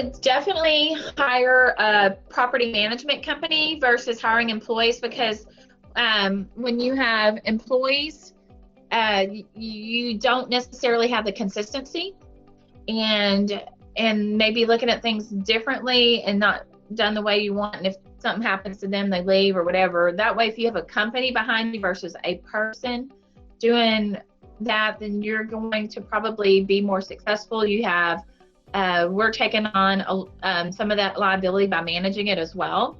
would definitely hire a property management company versus hiring employees, because when you have employees, you don't necessarily have the consistency, and maybe looking at things differently and not done the way you want. And if something happens to them, they leave or whatever. That way, if you have a company behind you versus a person doing that, then you're going to probably be more successful. You have we're taking on some of that liability by managing it as well.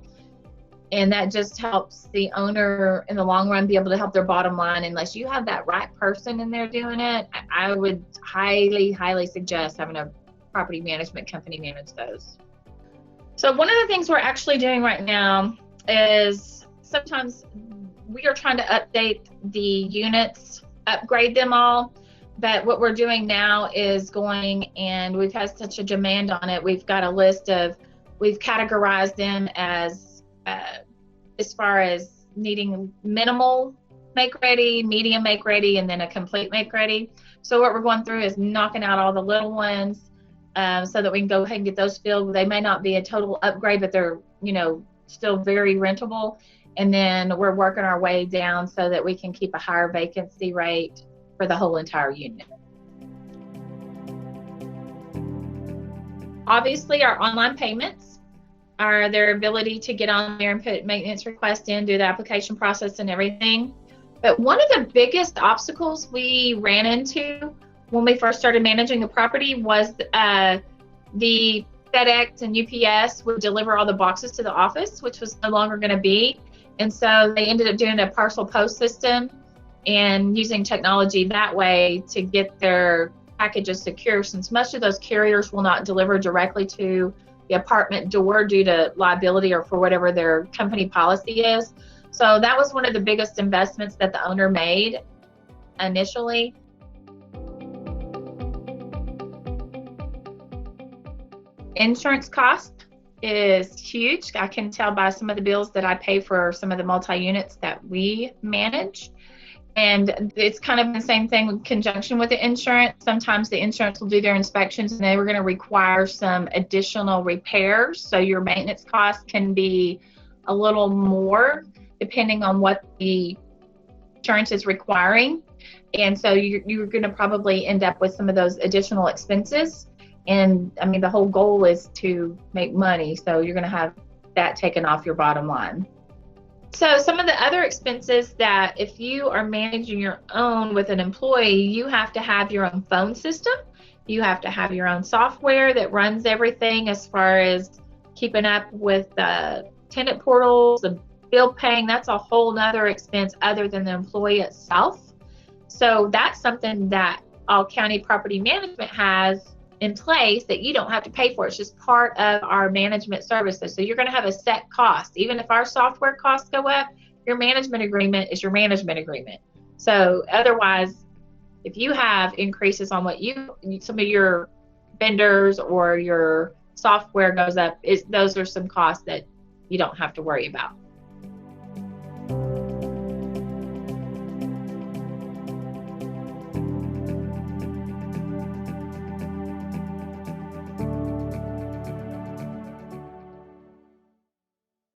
And that just helps the owner in the long run be able to help their bottom line. Unless you have that right person in there doing it, I would highly, highly suggest having a property management company manage those. So one of the things we're actually doing right now is sometimes we are trying to update the units, upgrade them all. But what we're doing now is going, and we've had such a demand on it, we've got a list of, we've categorized them as far as needing minimal make ready, medium make ready, and then a complete make ready. So what we're going through is knocking out all the little ones so that we can go ahead and get those filled. They may not be a total upgrade, but they're, still very rentable. And then we're working our way down so that we can keep a higher vacancy rate for the whole entire unit. Obviously, our online payments are their ability to get on there and put maintenance requests in, do the application process and everything. But one of the biggest obstacles we ran into when we first started managing the property was the FedEx and UPS would deliver all the boxes to the office, which was no longer going to be. And so they ended up doing a parcel post system and using technology that way to get their packages secure, since most of those carriers will not deliver directly to the apartment door due to liability or for whatever their company policy is. So that was one of the biggest investments that the owner made initially. Insurance cost is huge. I can tell by some of the bills that I pay for some of the multi-units that we manage. And it's kind of the same thing in conjunction with the insurance. Sometimes the insurance will do their inspections and they were going to require some additional repairs. So your maintenance costs can be a little more depending on what the insurance is requiring. And so you're going to probably end up with some of those additional expenses. And I mean, the whole goal is to make money. So you're going to have that taken off your bottom line. So some of the other expenses that if you are managing your own with an employee, you have to have your own phone system. You have to have your own software that runs everything as far as keeping up with the tenant portals, the bill paying. That's a whole nother expense other than the employee itself. So that's something that All County Property Management has in place that you don't have to pay for. It's just part of our management services. So you're going to have a set cost. Even if our software costs go up, your management agreement is your management agreement. So otherwise, if you have increases on what some of your vendors or your software goes up, those are some costs that you don't have to worry about.